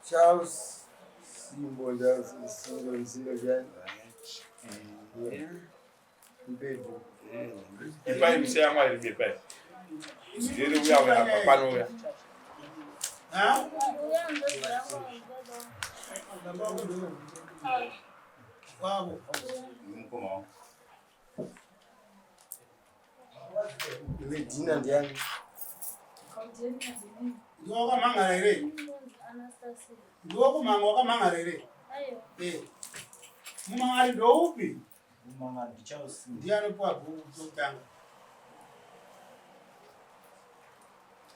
Charles Simbo does single jan. Mpedu. Ipa mse ama lipe. Ndio uya hapa pano ya. Ha? Wabo. Mkomo. Ile jina ndiani. Ndio kama mangarere. Anastasia. Ndio kama mangarere. Ayo. Mumangari ndo upi? Mumangari Charles. Ndiani kwa kutanga.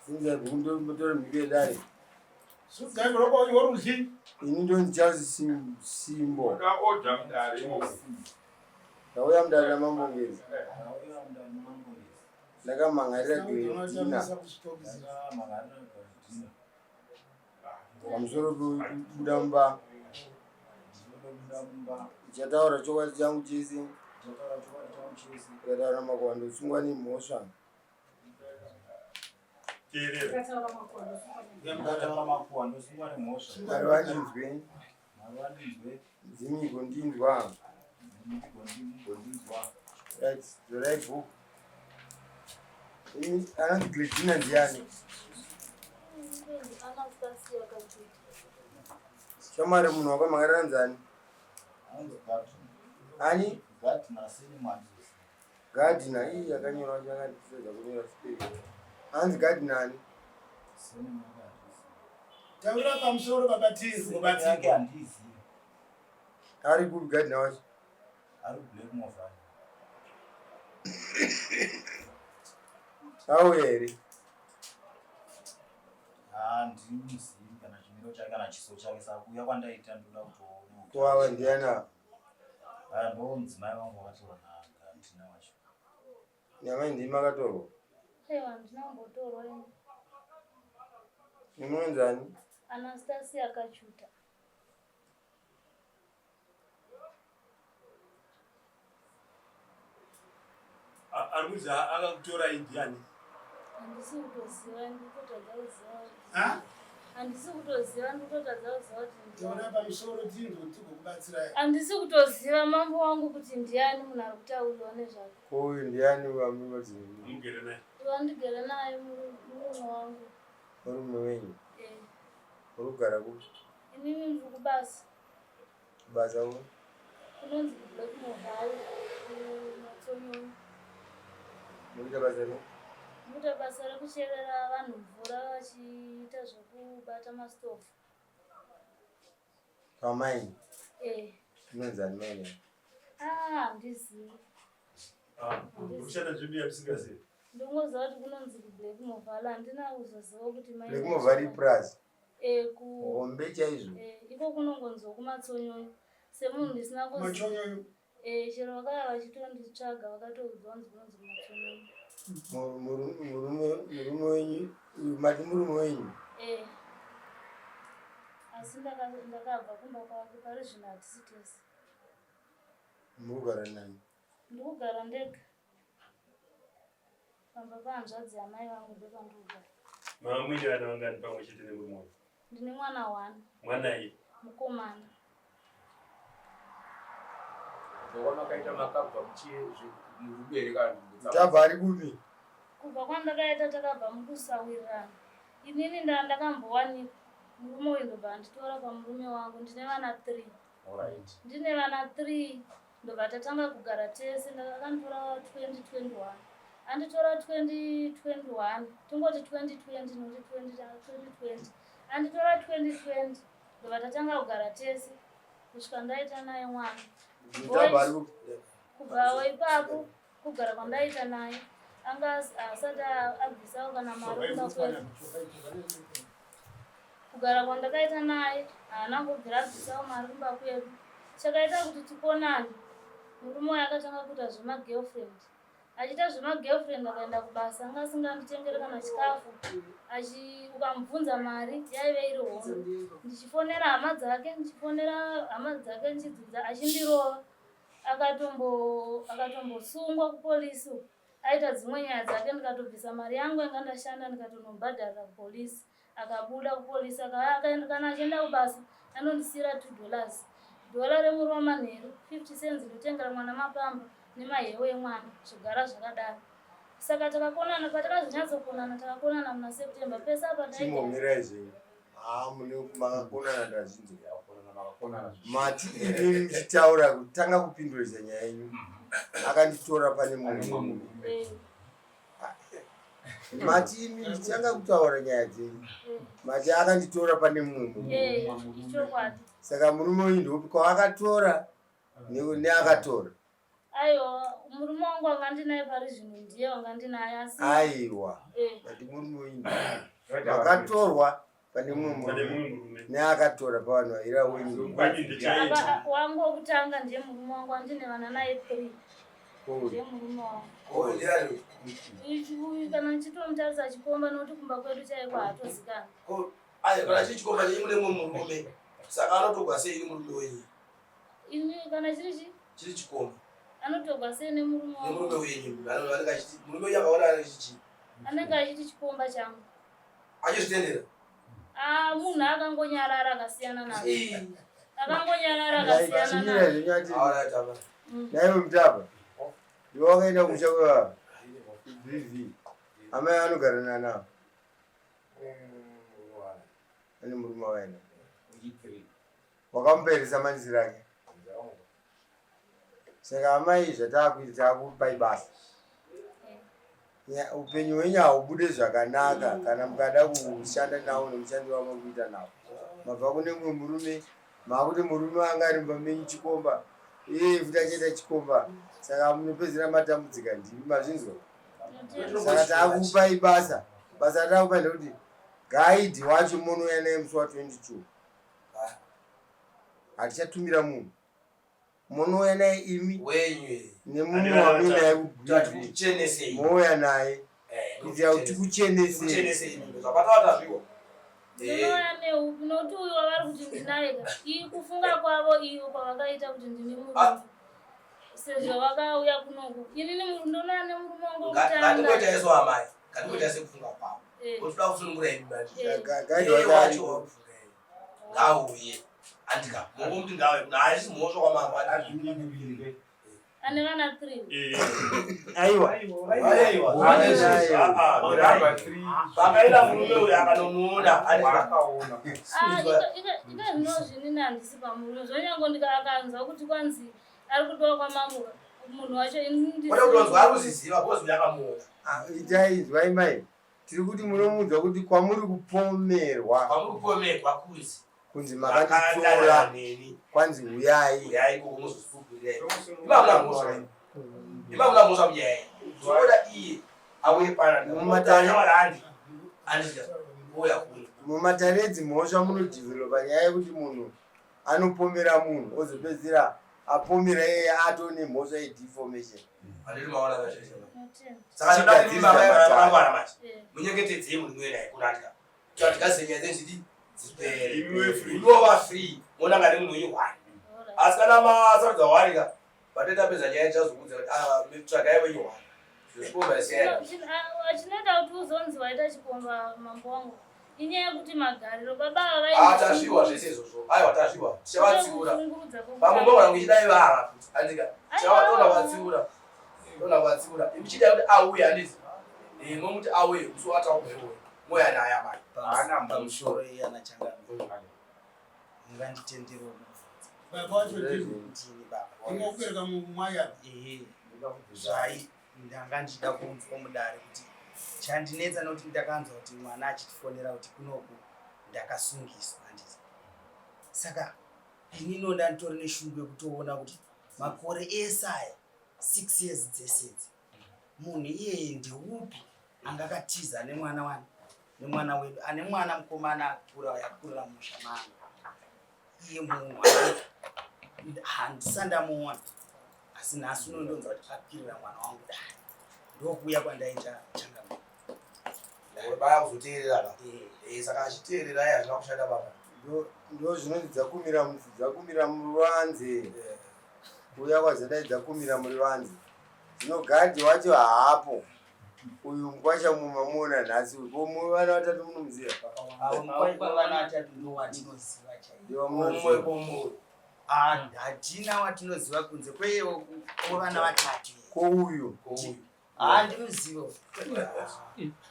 Singa bundo motor mige dai. Suka ngoro yoruzi. Ini ndo Charles Simbo. Oda oda mdari mo. Tawaya mdala mambo ngezi. Laga mangarira jina. Kamsoro budamba. Chataura chokwa changu chisi. Yadara makwando sungwani mosha. Kire. Yamdala makwando sungwani mosha. Marwani nzwe. Zimi gondindwa. That's the right book. Ini anati jina ndiani. Anastasia kajuta. Shamare munhu wakamangarira nzani? Ani? Gardner iyi yakanyorwa yakandiseza kunyora spell. Anzi Gardner ani? Tawira pamusoro babatizi yake andizi. Ari kupi Gardner wacho? Ari Black Mofa. Auya here? Ndimuzii kana chimiro chake kana chiso chake sakuya kwandaita ndoda kutoona. Kuwawa ndiana? Ndo mudzimai wangu wakatorwa naGardner wacho. Nyamai ndimi akatorwa? Aiwa ndinambotorwa ini. Nimunonzani? Anastasia kajuta. Arumuza akakutora indiani. Handisi kutoziva ndikutadza kuziva. Ha? Handisi kutoziva ndikutadza kuziva kuti Tawira pamusoro tindo tikubatsira. handisi kutoziva mambo wangu kuti ndiani munhu ari kutauriwa nezvake. Uyu ndiani wamimadzini? Mugere naye. Wandigere naye murume wangu. Murume wenyu? Urikugara kupi? Inini ndiri kubasa. Basa uno? Kunonzi Black Mofa kuMatsonyoni. Mukuita basa rei? Ndikuita basa rekucherera vanhu mvura vachiita zvekubata masitofu. Pamaini? Inonzani maini? Handizivi. Kushanda zvipi yamusingazivi? Ndingoziva kuti kunonzi kuBlack Mofa handina kuzoziva kuti Black Mofa ri plus? Hombe chaizvo? Iko kunongonzwa kuMatsonyoni. Semunhu ndisina kuziva. Machonyonyo. Chero vakaya vachitonditsvaga vakatoudzwa kunzi kunonzi kuMatsonyoni. Murume wenyu? Mati murume wenyu? Asi ndakabva kumba kwake pari zvino hatisi tese. Murikugara nani? Ndikugara ndega. Pamba pahanzvadzi yamai vangu ndopandikugara. Mama mwini vana vangani pamwe chete nemurume wangu? Ndine mwana 1. Mwanai? Mukomana. Ndokona kaita makabva muchibereka. Tabva ari kupi? Kubva kwandakaita takabva mukusawirirana. Inini ndakambowanikwa. Murume uyu ndobva anditora pamurume wangu. Ndine vana 3. Alright. Ndine vana 3 ndobva tatanga kugara tese. Ndakanditora 2021. Anditora 2021. Tongoti 2020 noti 2020. Anditora 2020 ndobva tatanga kugara tese kusvika ndaita naye mwana. Kubva ipapo kugara kwandaita naye anga asati abvisawo kana mari kumba kwedu. Kugara kwandakaita naye haana kubvira abvisawo mari kumba kwedu. Chakaita kuti tiponane, murume uyu akatanga kuita zvemagirlfriend. Achiita zvemagirlfriend akaenda kubasa anga asinganditengere kana chikafu. Ukamubvunza mari yaive iri hondo. Ndichifonera hama dzake ndichidzidza achindirova. Akatombosungwa kupolisi. Aita dzimwe nyaya dzake ndikatobvisa mari yangu yanga ndashanda ndikatonobhadharira kupolisi. akabuda kupolisi akaenda kana achienda kubasa anondisira $2. Dhola remurume manheru 50 cents ndotengera mwana mapamba nemahewe emwana zvigara zvakadaro. Saka takakonana patakazonyatsokonana takakonana muna September pesa apa chimomira izvi mune makakonana ndazvinzi mati ini muchitaura kutanga kupindurisa nyaya yenyu akanditora pane mumwe mati ini ndichanga kutaura nyaya dzenyu mati akanditora pane mumwe saka murume uyu ndopi kwaakatora neakatora. Aiwa murume wangu anga ndinaye pari zvino ndiye wanga ndinaye asi aiwa but murume uyu akatorwa pane mumwe neakatora pavanhu vaira wenyu wangu wokutanga ndiye murume wangu andine vana naye 3 ndiye murume wangu uyu kana ndichitomutarisa achikomba nokuti kumba kwedu chaiko hatozikana kana chichikomba chemune mumwe murume saka anotogwa sei murume wenyu ini kana chiri chikomba anotogwa sei nemurume wenyu murume wenyu akaona chichi anenge achiti chikomba changu achizvitendera munhu akangonyarara akasiyana nazo akangonyarara akasiyana nazo naiwe mutapa iwe wakaenda kumusha kwevava vv amai anogarana navo ane murume waenda wakamuperesa manisi rake saka amai zvataakuita taakupai basa upenyu hwenyu haubude zvakanaka kana mukada kushanda navo nemushandi wavo kuita navo mabva kune mumwe murume makuti murume anga ari mumba menyu chikomba iye futi achiita chikomba saka munopedzera matambudzika ndimi mazvinzwa saka taakupai basa rataakupai ndekuti gaidhi wacho munouya naye musi wa22 hatichatumira munhu munouya naye imi nemumwe wamuinaye kugwiti mouya naye kuitira kuti tikuchenesei ndinouya neupi nokuti uyu wavari kuti ndinarega iyi kufunga kwavo iyo kwavakaita kuti ndine murume sezvo vakauya kunoku inini ndinouya nemurume wangu wokutanga amai katikoita sekufunga kwavo otoda kusunungura ngauye andika mungu ngawe naisi mosho kwamangwani ane vana 3 aiwa pakaenda murume uyu akanomuona akaona ikazvinozvinini handisi pamurume zvonyango ndikakanzwa kuti kwanzi ari kudiwa kwamangu munhu wacho inonzwa ari kuziziva kozi yakamuona itai zwai mai tiri kuti munomuudza kuti kwamuri kupomerwa kuzi kunzi makanditora kwanzi uyai imamuna musa mjai zoda iye auye pana mumatanedzi mhosva munodhivhelopa nyaya yekuti munhu anopomera munhu ozopedzira apomera yeye ato nemhosva yedeformation munyengetedzei munhuenai kunatka tikazenya inova free monanga nemunhu wenyu 1 asi kana masarudza warika patotapedza nyaya chazokudza kuti tsvagai wenyu 1 zvikomba siyana chinoita kuti uzonzi waita chikomba mambo wangu inyaya yekuti magariro baba tasviwa zvese izvozvo aiwa tasviwa tichavatsiura pamomba wangu ichidai vava futi andika tona vatsiura ichidai kuti auye handisi momuti auye musi wataumwewe moya naya mai pamusoro iyana changami nganditendero baba wacho ndini baba inokupereka mumwaya zvai ndanga ndichida kunzwa mudare kuti chandinetsa nokuti ndakanzwa kuti mwana achitifonera kuti kunoku ndakasungiswa handisi saka ini nonda nditori neshungu yekutoona kuti makore esaya 6 years dzesedzi munhu iyeye ndeupi angakatiza nemwana wedu ane mwana mukomana yakurira musha manga iye munhu handisandamuona asi nhasi unondonza kuti akirira mwana wangu dai ndokuuya kwandaita changami baya kuzoteerera saka achiteerera aya hazvina kushanda baba ndo zvinonzi dzakumira muruvanze kuuya kwazadai dzakumira muruvanze zvino gadhi wacho haapo uyu mukwacha mumamona nhasi uyu vana vatatu munomuziva vana vatatu ndo watinoziva ndiwa hatina watinoziva kunze kweyewo vana vatatu kouyu handinoziva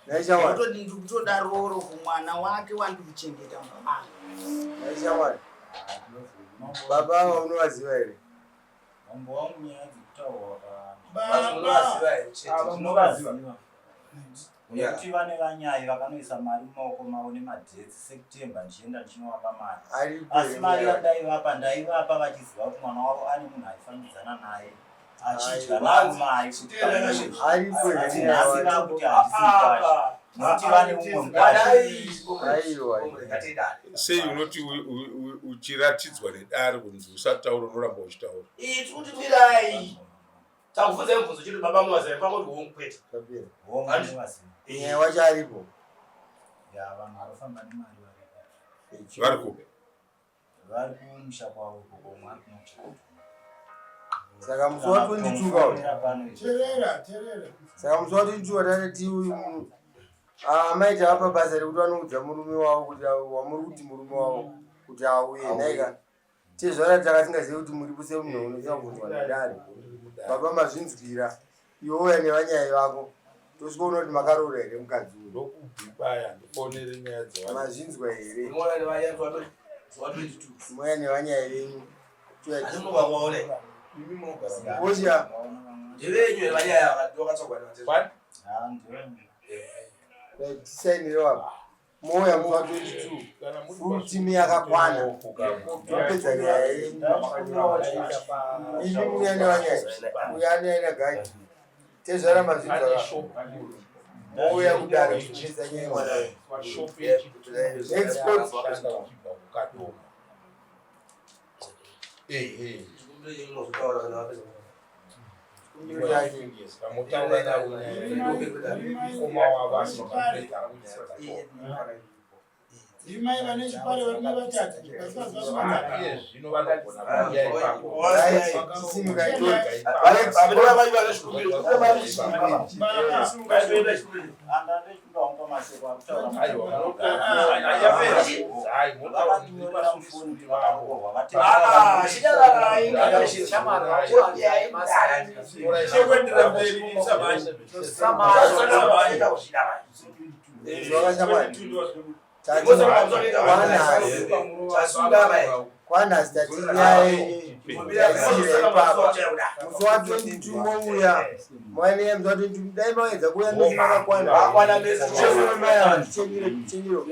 naishamwari ndiri kutoda roro kumwana wake wandiri kuchengeta mumana naishamwari baba ava unovaziva here mambo wangu nyaya dzekutaurwa nekuti vane vanyai vakanoisa mari mumaoko mavo nemadhetsi sekutemba ndichienda ndichinovapa mari asi mari yandaivapa ndaivapa vachiziva kuti mwana wavo ane munhu aifambidzana naye achidya navo mai asiva kuti handisikwasha nokuti vane umwe sei unoti uchiratidzwa nedare kunzi usataura unoramba uchitaura kuti mirai takubvunza mubvunzo chiri baba muwazai pangoti womukweta wacho aripo vanhu varofamba nemari vari kupe vari kumusha kwavo kokomwe ari kunochaa saka musi wa 22 kauri terera saka musi wa 22 watarati uyu munhu maita vapa basa rekuti vanoudza murume wavo kuti wamuri kuti murume wavo kuti auye naika tezvara takasingazivi kuti muri kuse munhu unoziva kunzwa nedare baba mazvinzwira iwoya nevanyai vako tosikuona kuti makaroora here mukadzi uyu ndokubhibaya ndifonere nyaya dzevanhu mazvinzwa here moya nevanyai venyu osha tisainire wapa moya musi wa 22 full team yakakwana topedza nyaya yenyu ini muya nevanyai uya anaina gaji tezvara mazvinzwa moya kudara kupedza nyaya mwanayo export imai vane chipare varume vatatu kwanhasi tatinyai taisire ipapa musi wa 22 mouya mwane musi wa 22 dai maedza kuuya mesi makakwana chenyiro